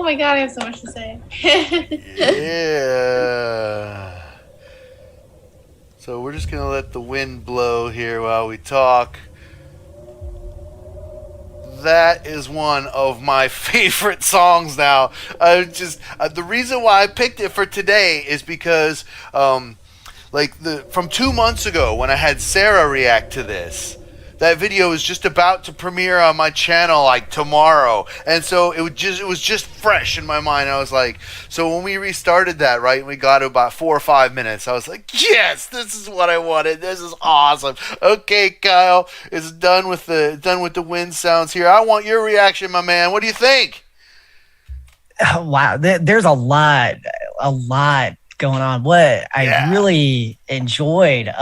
my god, I have so much to say. Yeah. So we're just gonna let the wind blow here while we talk. That is one of my favorite songs now. The reason why I picked it for today is because from 2 months ago when I had Sarah react to this. That video is just about to premiere on my channel like tomorrow, and so it was just fresh in my mind. I was like, so when we restarted that, right, we got to about 4 or 5 minutes. I was like, yes, this is what I wanted. This is awesome. Okay, Kyle, it's done with the wind sounds here. I want your reaction, my man. What do you think? Oh, wow, there's a lot going on. What I really enjoyed.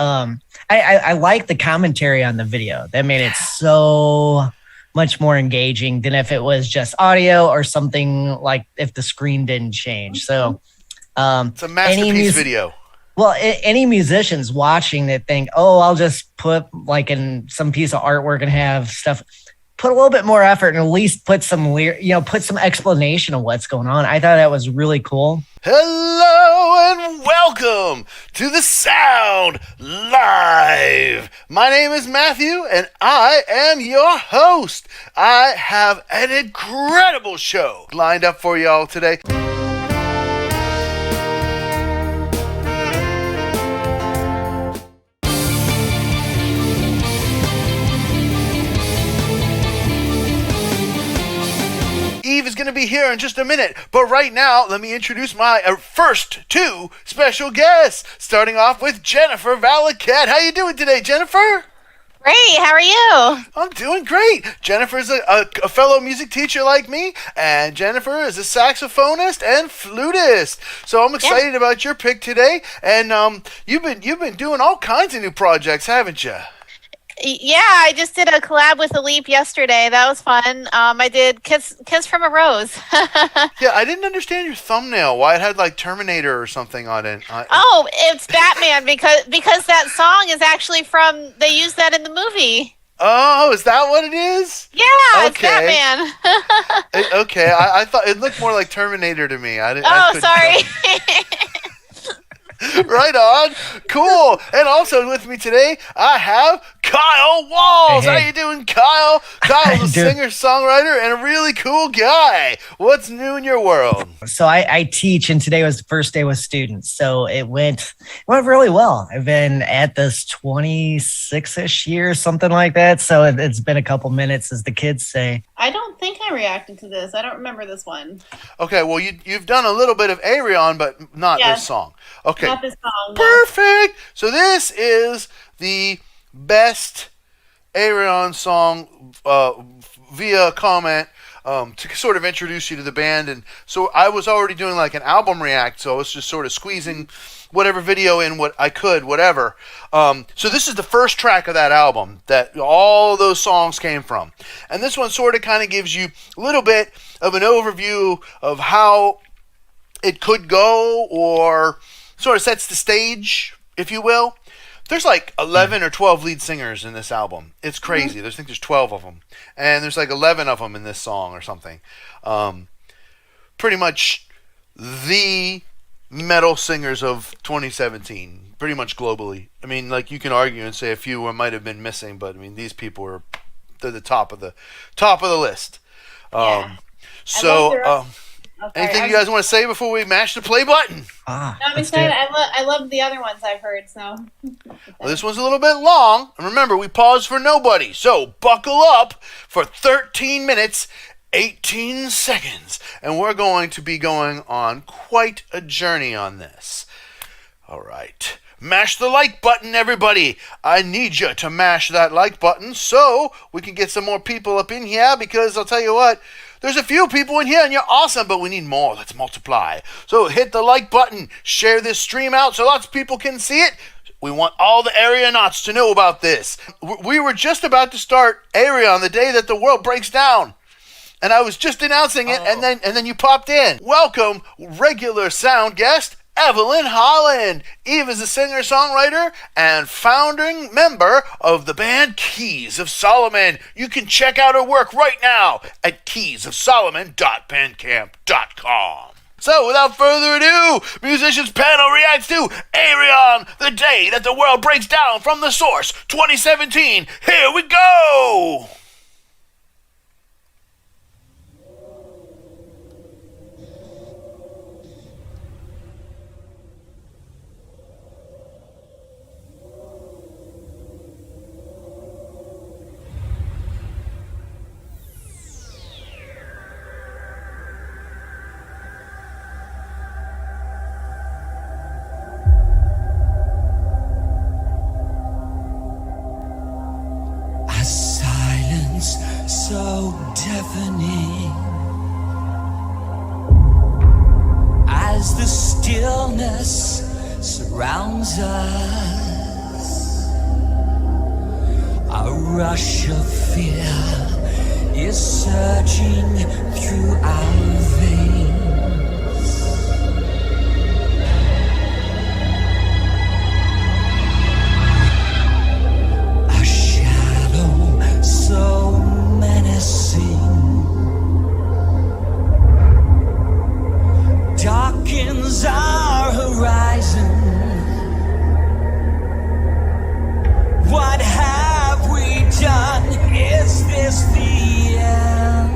I like the commentary on the video. That made it so much more engaging than if it was just audio or something like if the screen didn't change. So it's a masterpiece video. Well, any musicians watching that think, oh, I'll just put like in some piece of artwork and have stuff, put a little bit more effort and at least put some explanation of what's going on. I thought that was really cool. Hello and welcome to The Sound Live. My name is Matthew and I am your host. I have an incredible show lined up for y'all today. Eve is going to be here in just a minute, but right now, let me introduce my first two special guests, starting off with Jennifer Valaket. How you doing today, Jennifer? Great, how are you? I'm doing great. Jennifer's a fellow music teacher like me, and Jennifer is a saxophonist and flutist. So I'm excited about your pick today, and you've been doing all kinds of new projects, haven't you? Yeah, I just did a collab with Leap yesterday. That was fun. I did Kiss from a Rose. Yeah, I didn't understand your thumbnail. Why it had like Terminator or something on it. Oh, it's Batman because that song is actually they used that in the movie. Oh, is that what it is? Yeah, okay. It's Batman. Okay, I thought it looked more like Terminator to me. Sorry. Right on. Cool. And also with me today, I have Kyle Walz. Hey. How you doing, Kyle? Kyle's a singer-songwriter and a really cool guy. What's new in your world? So I teach, and today was the first day with students. So it went really well. I've been at this 26-ish years, something like that. So it's been a couple minutes, as the kids say. I don't think I reacted to this. I don't remember this one. Okay, well, you've done a little bit of Ayreon, but not this song. Okay. Not this song. No. Perfect. So this is the best Ayreon song via comment to sort of introduce you to the band. And so I was already doing like an album react, so I was just sort of squeezing whatever video in what I could, whatever. So this is the first track of that album that all those songs came from. And this one sort of kind of gives you a little bit of an overview of how it could go, or sort of sets the stage, if you will. There's like 11 or 12 lead singers in this album. It's crazy. I think there's 12 of them. And there's like 11 of them in this song or something. Pretty much the metal singers of 2017. Pretty much globally. I mean, like you can argue and say a few might have been missing, but I mean, these people they're the top of the list. Anything you guys want to say before we mash the play button? No, I'm excited. I love the other ones I've heard. So well, this one's a little bit long, and remember, we paused for nobody. So buckle up for 13 minutes, 18 seconds, and we're going to be going on quite a journey on this. All right. Mash the like button, everybody. I need you to mash that like button so we can get some more people up in here, because I'll tell you what, there's a few people in here and you're awesome, but we need more. Let's multiply. So hit the like button, share this stream out so lots of people can see it. We want all the Ayreonauts to know about this. We were just about to start Ayreon the day that the world breaks down. And I was just announcing it, and then you popped in. Welcome, regular sound guest, Evelyn Holland. Eve is a singer-songwriter and founding member of the band Keys of Solomon. You can check out her work right now at keysofsolomon.bandcamp.com. So, without further ado, Musicians Panel reacts to Ayreon, The Day That the World Breaks Down from the Source, 2017. Here we go! So deafening as the stillness surrounds us. A rush of fear is surging through our veins. A shadow so darkens our horizon. What have we done? Is this the end?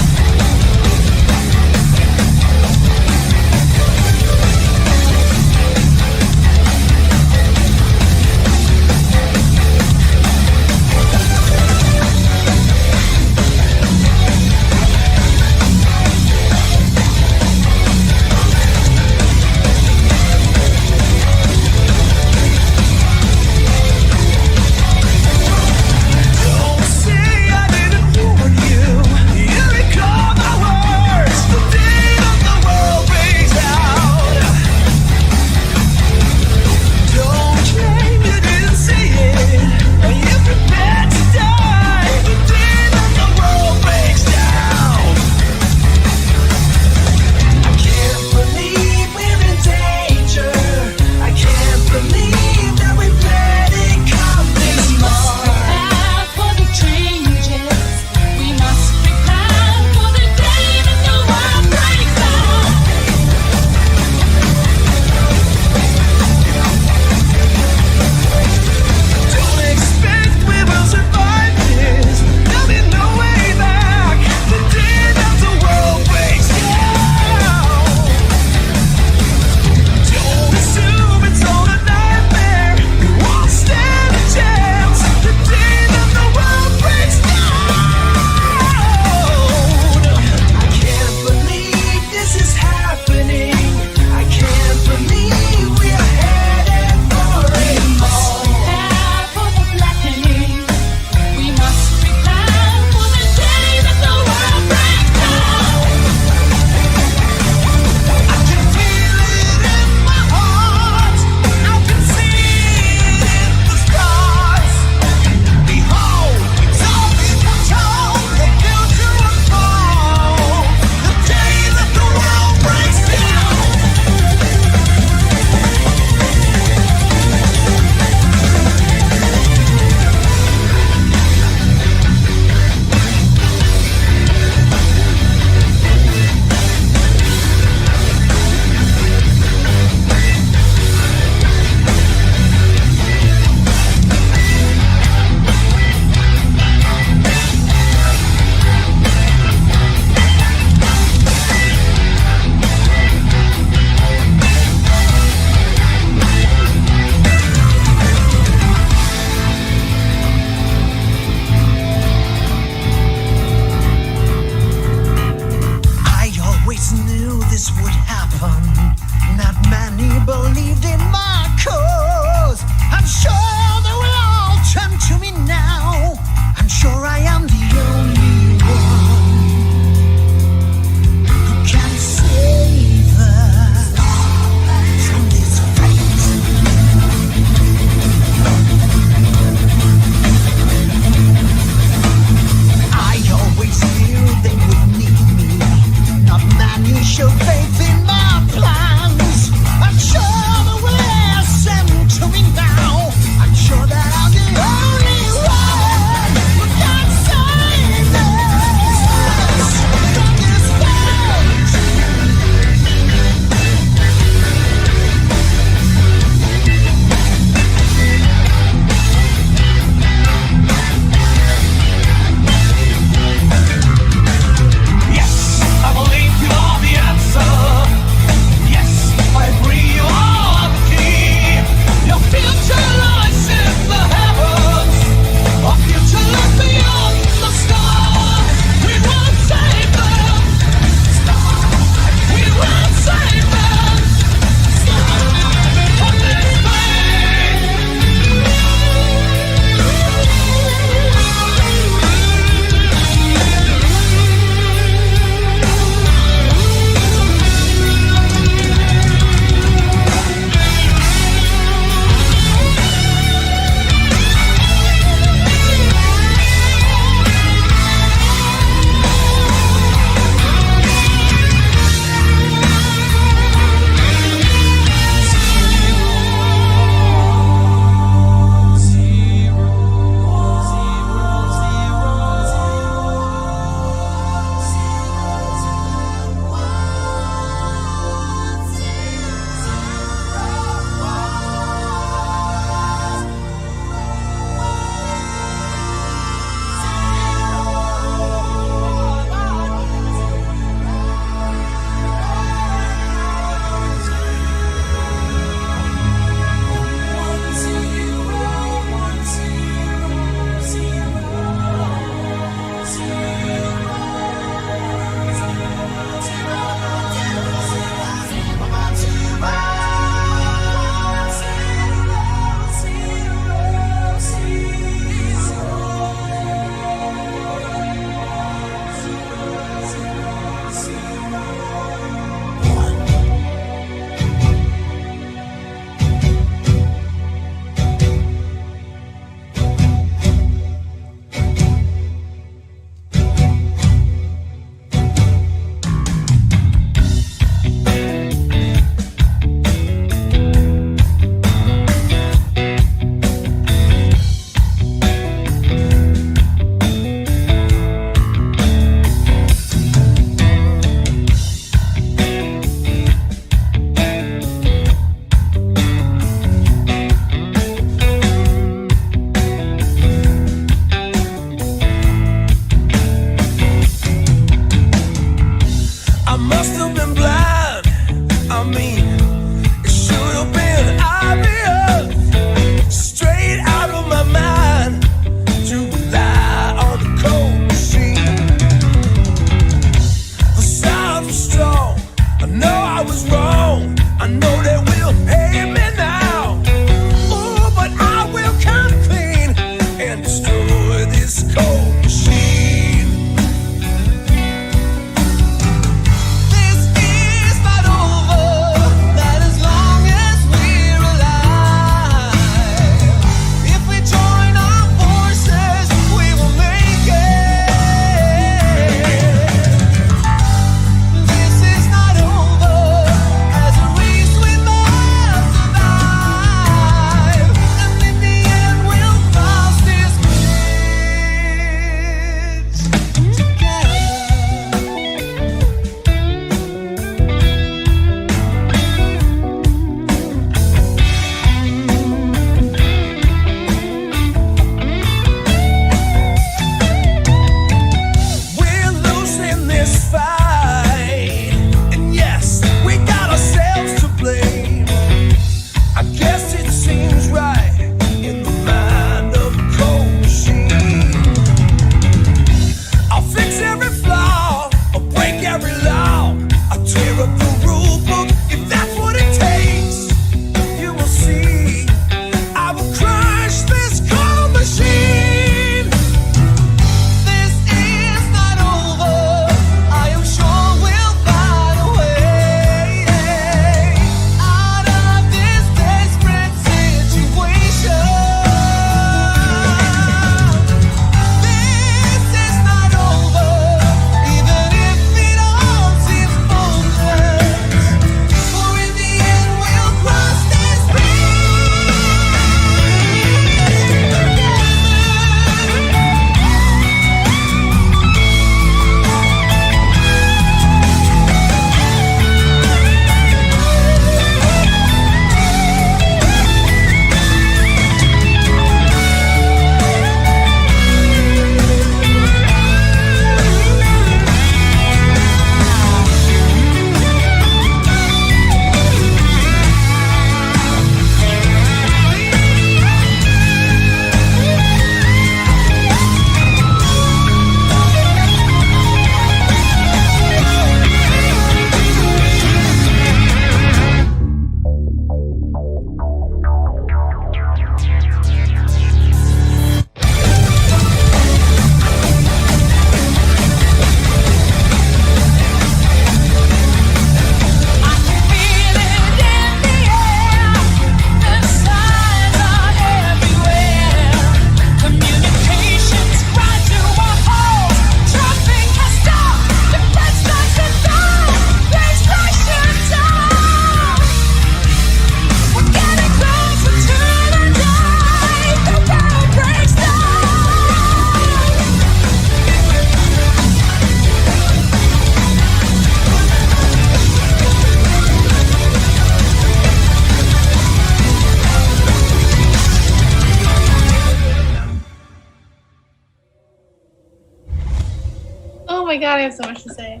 my god, I have so much to say.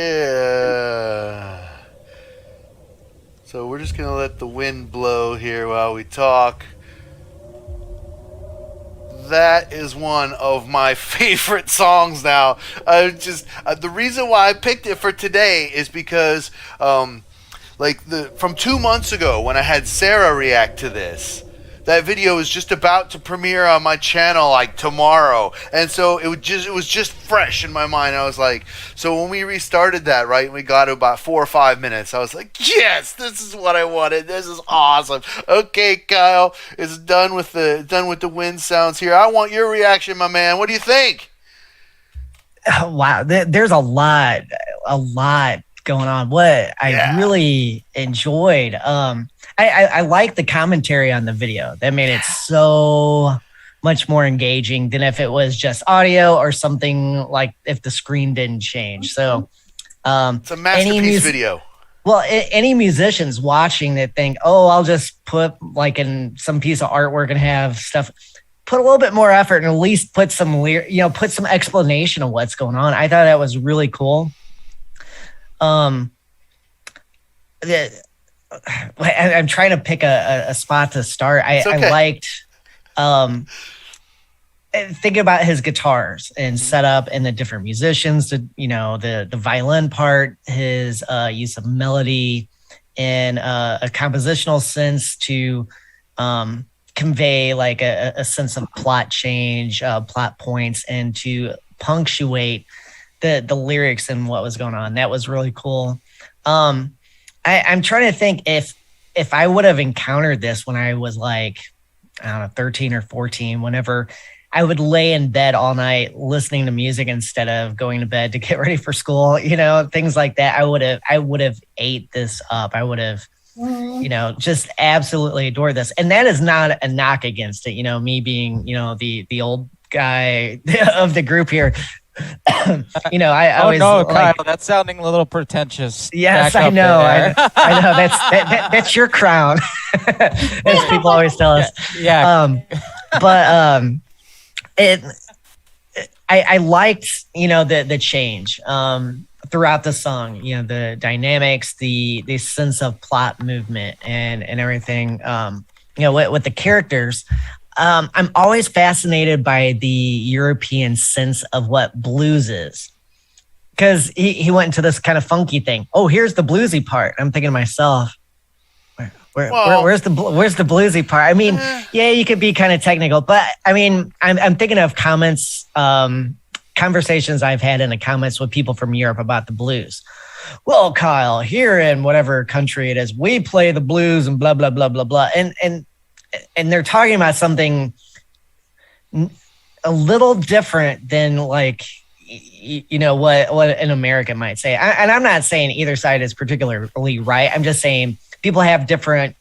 Yeah. So we're just gonna let the wind blow here while we talk. That is one of my favorite songs now. The reason why I picked it for today is because from 2 months ago when I had Sarah react to this. That video is just about to premiere on my channel like tomorrow, and so it was just fresh in my mind. I was like, so when we restarted that, right, we got to about 4 or 5 minutes. I was like, yes, this is what I wanted. This is awesome. Okay, Kyle, it's done with the wind sounds here. I want your reaction, my man. What do you think? Wow, there's a lot going on. What I really enjoyed. I like the commentary on the video. That made it so much more engaging than if it was just audio or something like if the screen didn't change. So it's a masterpiece video. Well, any musicians watching that think, oh, I'll just put like in some piece of artwork and have stuff, put a little bit more effort and at least put some put some explanation of what's going on. I thought that was really cool. I'm trying to pick a spot to start. I liked thinking about his guitars and setup and the different musicians, the violin part, his use of melody and a compositional sense to convey like a sense of plot change, plot points, and to punctuate the lyrics and what was going on. That was really cool. I'm trying to think if I would have encountered this when I was like, I don't know, 13 or 14, whenever I would lay in bed all night listening to music instead of going to bed to get ready for school, things like that. I would have ate this up. I would have, just absolutely adored this. And that is not a knock against it. Me being, the old guy of the group here. I always Kyle, that's sounding a little pretentious. Yes, I know. I know that's your crown, as people always tell us. Yeah. I liked the change throughout the song. The dynamics, the sense of plot movement, and everything. With the characters. I'm always fascinated by the European sense of what blues is, because he went into this kind of funky thing. Oh, here's the bluesy part. I'm thinking to myself, where's the bluesy part? I mean, yeah, you could be kind of technical, but I mean, I'm thinking of conversations I've had in the comments with people from Europe about the blues. Well, Kyle, here in whatever country it is, we play the blues and blah blah blah blah blah, and they're talking about something a little different than like, what an American might say. And I'm not saying either side is particularly right. I'm just saying people have different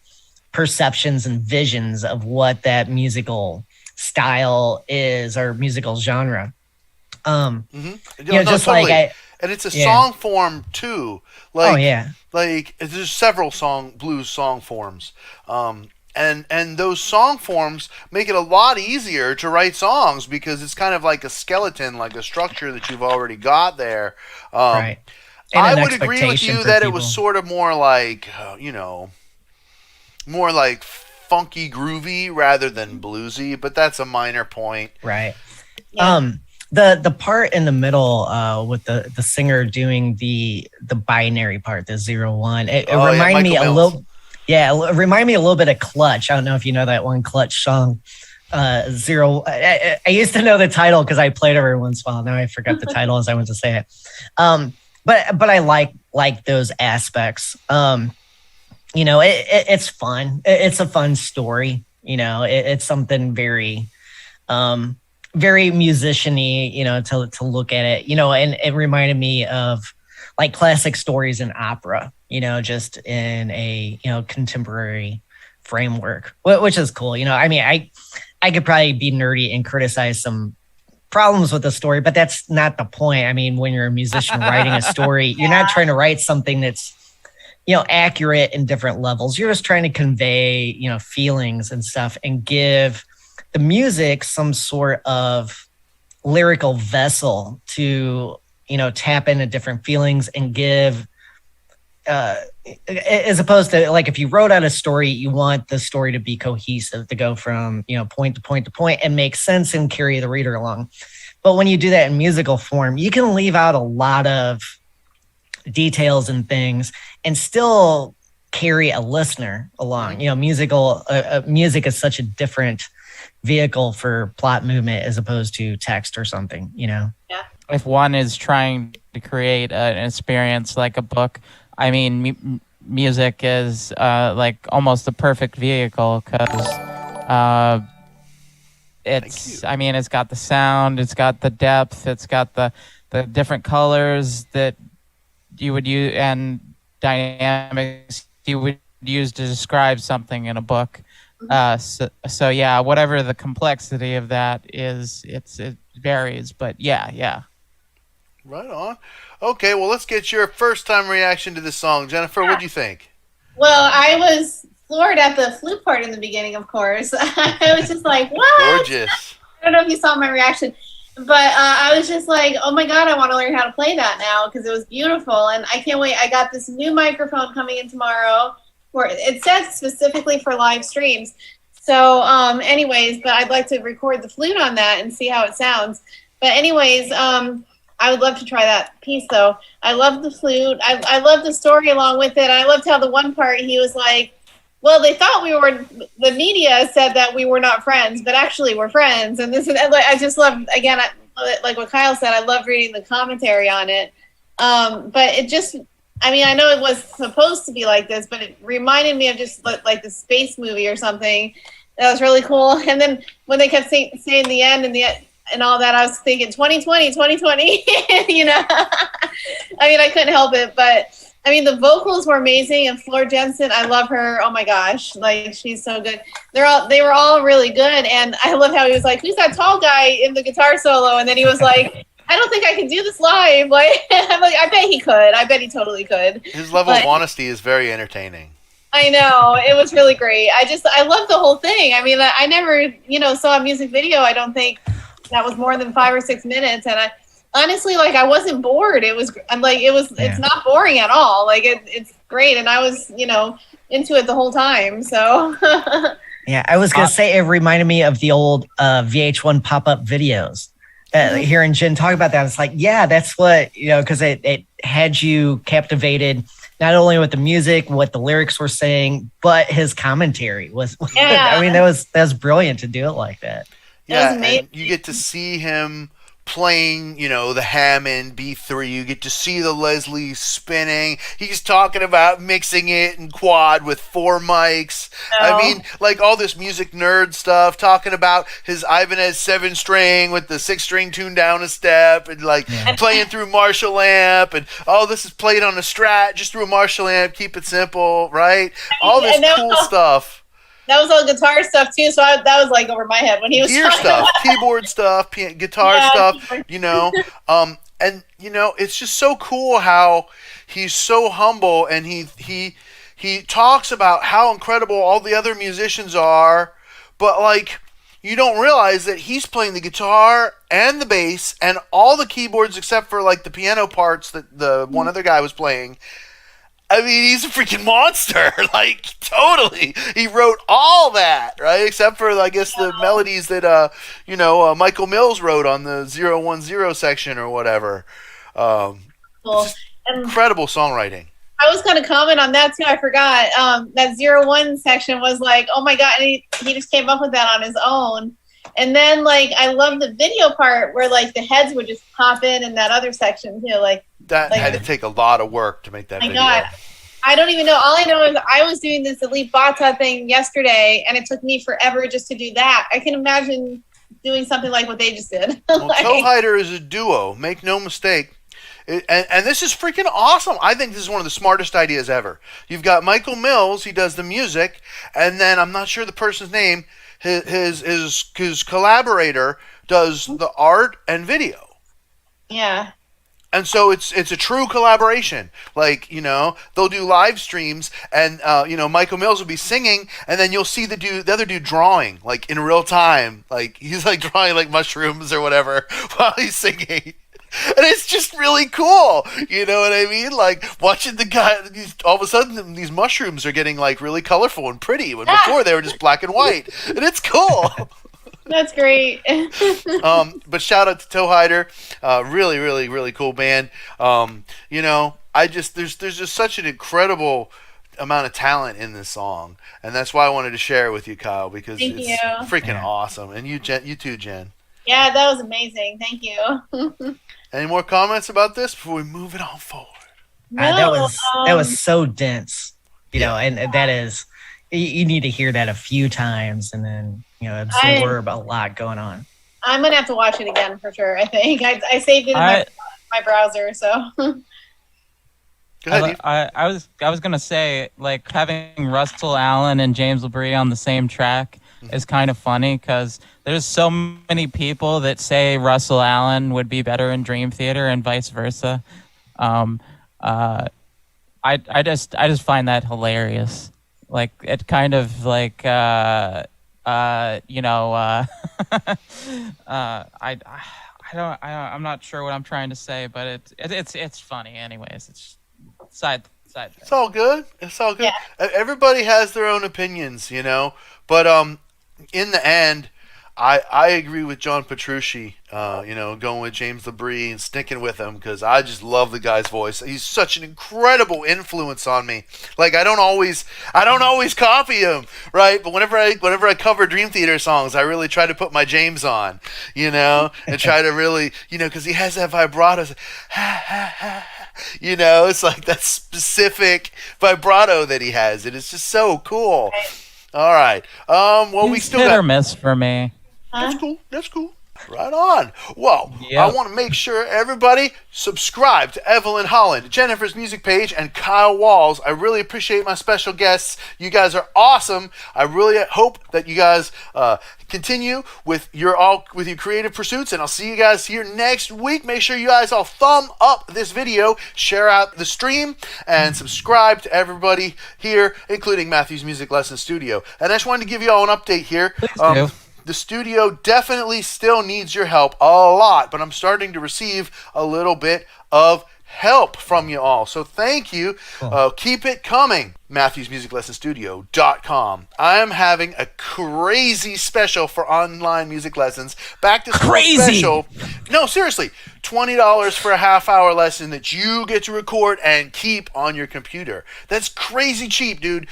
perceptions and visions of what that musical style is or musical genre. Just totally. like and it's a song form too. Like, like there's several blues song forms. And those song forms make it a lot easier to write songs because it's kind of like a skeleton, like a structure that you've already got there. Right. I would agree with you that it was sort of more like, more like funky groovy rather than bluesy, but that's a minor point. Right. Yeah. The part in the middle with the singer doing the binary part, the 0-1, it reminded me a little. Yeah, it reminded me a little bit of Clutch. I don't know if you know that one Clutch song, Zero. I used to know the title because I played it every once in a while. Now I forgot the title as I went to say it. But I like those aspects. It's fun. It's a fun story. It's something very, very musician-y, to look at it. And it reminded me of like classic stories in opera. Just in a, contemporary framework, which is cool. I mean, I could probably be nerdy and criticize some problems with the story, but that's not the point. I mean, when you're a musician writing a story, you're not trying to write something that's, accurate in different levels. You're just trying to convey, feelings and stuff and give the music some sort of lyrical vessel to, tap into different feelings and give, as opposed to like, if you wrote out a story, you want the story to be cohesive, to go from, point to point to point and make sense and carry the reader along. But when you do that in musical form, you can leave out a lot of details and things and still carry a listener along. Music is such a different vehicle for plot movement as opposed to text or something, Yeah. If one is trying to create an experience like a book, I mean, music is like almost the perfect vehicle because it's got the sound, it's got the depth, it's got the different colors that you would use and dynamics you would use to describe something in a book. So yeah, whatever the complexity of that is, it varies. But yeah. Right on. Okay, well, let's get your first-time reaction to this song. Jennifer, what do you think? Well, I was floored at the flute part in the beginning, of course. I was just like, what? Gorgeous. I don't know if you saw my reaction, but I was just like, oh my God, I want to learn how to play that now because it was beautiful. And I can't wait. I got this new microphone coming in tomorrow where it says specifically for live streams. So anyways, but I'd like to record the flute on that and see how it sounds. But anyways, I would love to try that piece though. I love the flute. I love the story along with it. I loved how the one part he was like, well, they thought the media said that we were not friends, but actually we're friends. And this is, I just love, again, like what Kyle said, I love reading the commentary on it. But it just, I know it was supposed to be like this, but it reminded me of just like the space movie or something. That was really cool. And then when they kept saying the end and all that, I was thinking 2020, I couldn't help it, but the vocals were amazing, and Floor Jensen, I love her. Oh my gosh, like she's so good. They were all really good, and I love how he was like, "Who's that tall guy in the guitar solo?" And then he was like, "I don't think I can do this live." Like, I'm like, I bet he could. I bet he totally could. His level of honesty is very entertaining. I know, it was really great. I love the whole thing. I never, saw a music video. I don't think that was more than 5 or 6 minutes, and I. Honestly, like I wasn't bored. It's not boring at all. Like it's great. And I was, into it the whole time. So yeah, I was going to say, it reminded me of the old VH1 pop-up videos. Hearing Jen talk about that, it's like, yeah, that's what, because it had you captivated not only with the music, what the lyrics were saying, but his commentary was, yeah. that was brilliant to do it like that. Yeah, and you get to see him playing, the Hammond B3. You get to see the Leslie spinning. He's talking about mixing it in quad with 4 mics. Oh. Like all this music nerd stuff, talking about his Ibanez 7-string with the 6-string tuned down a step, and playing through Marshall amp, and this is played on a Strat, just through a Marshall amp, keep it simple, right? All this cool stuff. That was all guitar stuff too, so that was like over my head when he was gear stuff, keyboard stuff, guitar stuff, and it's just so cool how he's so humble, and he talks about how incredible all the other musicians are, but like you don't realize that he's playing the guitar and the bass and all the keyboards except for like the piano parts that the one other guy was playing. He's a freaking monster, like, totally. He wrote all that, right? Except for, I guess, the melodies that, Michael Mills wrote on the 010 section or whatever. Cool. Incredible songwriting. I was going to comment on that, too. I forgot. That 01 section was like, oh, my God. And he just came up with that on his own. And then, like, I love the video part where, like, the heads would just pop in that other section, too. That had to take a lot of work to make that video. God. I don't even know. All I know is I was doing this Elite Bata thing yesterday, and it took me forever just to do that. I can imagine doing something like what they just did. Well, Toe Hider is a duo. Make no mistake. And this is freaking awesome. I think this is one of the smartest ideas ever. You've got Michael Mills. He does the music. And then I'm not sure the person's name. His collaborator does the art and video. Yeah. And so it's a true collaboration. Like, you know, they'll do live streams, and you know, Michael Mills will be singing, and then you'll see the other dude drawing, like in real time. Like he's like drawing like mushrooms or whatever while he's singing. And it's just really cool. You know what I mean? Like watching the guy, all of a sudden these mushrooms are getting like really colorful and pretty when before they were just black and white. And it's cool. That's great. But shout out to Toe Hider. Really, really, really cool band. You know, there's just such an incredible amount of talent in this song. And that's why I wanted to share it with you, Kyle, because Thank it's you. freaking awesome. And you too, Jen. Yeah, that was amazing. Thank you. Any more comments about this before we move it on forward? That was so dense, you know, and that is, you need to hear that a few times and then, you know, absorb a lot going on. I'm gonna have to watch it again for sure. I think I saved it in my browser. So Go ahead, I was gonna say, like, having Russell Allen and James LaBrie on the same track is kind of funny because there's so many people that say Russell Allen would be better in Dream Theater and vice versa. I just find that hilarious. Like, it kind of like you know, I'm not sure what I'm trying to say, but it's funny anyways. It's side thing. It's all good. It's all good. Yeah. Everybody has their own opinions, you know. But in the end, I agree with John Petrucci. You know, going with James LaBrie and sticking with him because I just love the guy's voice. He's such an incredible influence on me. Like I don't always copy him, right? But whenever I cover Dream Theater songs, I really try to put my James on, you know, and try to really, you know, because he has that vibrato. You know, it's like that specific vibrato that he has, and it's just so cool. All right. Well, we still hit got or miss for me. That's cool. Right on. Well, I want to make sure everybody subscribe to Evelyn Holland, Jennifer's music page, and Kyle Walz. I really appreciate my special guests. You guys are awesome. I really hope that you guys continue with your creative pursuits, and I'll see you guys here next week. Make sure you guys all thumb up this video, share out the stream, and subscribe to everybody here, including Matthew's Music Lesson Studio. And I just wanted to give you all an update here. Please do. The studio definitely still needs your help a lot, but I'm starting to receive a little bit of help from you all. So thank you. Cool. Keep it coming. MatthewsMusicLessonStudio.com. I am having a crazy special for online music lessons. Back to school special. No, seriously. $20 for a half-hour lesson that you get to record and keep on your computer. That's crazy cheap, dude.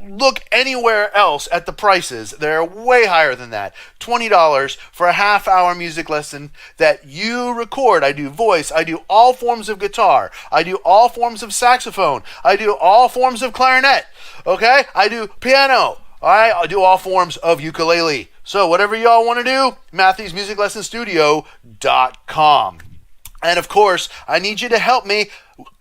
Look anywhere else at the prices. They're way higher than that. $20 for a half-hour music lesson that you record. I do voice. I do all forms of guitar. I do all forms of saxophone. I do all forms of clarinet. Okay? I do piano. All right? I do all forms of ukulele. So whatever y'all want to do, MatthewsMusicLessonStudio.com. And of course, I need you to help me,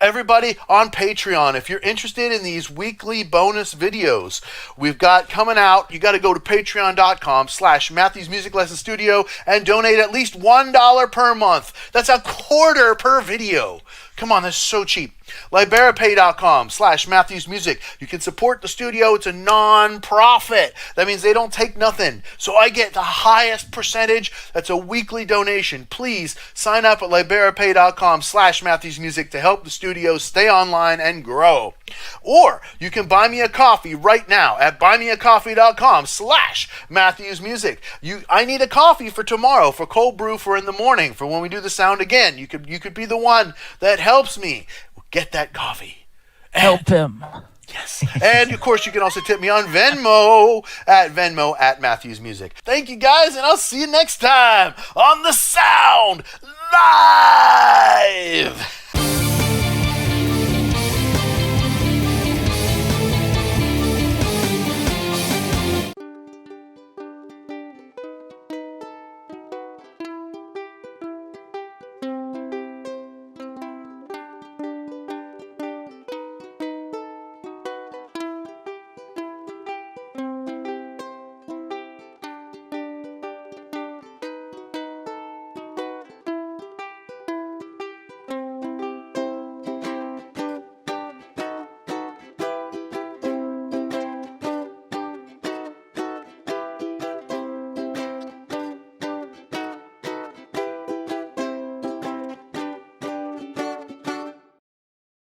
everybody on Patreon. If you're interested in these weekly bonus videos we've got coming out, you got to go to patreon.com/MatthewsMusicLessonStudio and donate at least $1 per month. That's a quarter per video. Come on, that's so cheap. LiberaPay.com/MatthewsMusic. You can support the studio. It's a non-profit. That means they don't take nothing. So I get the highest percentage. That's a weekly donation. Please sign up at LiberaPay.com/MatthewsMusic to help the studio stay online and grow. Or you can buy me a coffee right now at BuyMeACoffee.com/MatthewsMusic. I need a coffee for tomorrow, for cold brew, for in the morning, for when we do the sound again. You could be the one that helps me get that coffee. Help him. Yes. And of course, you can also tip me on Venmo at Matthews Music. Thank you guys, and I'll see you next time on The Sound Live.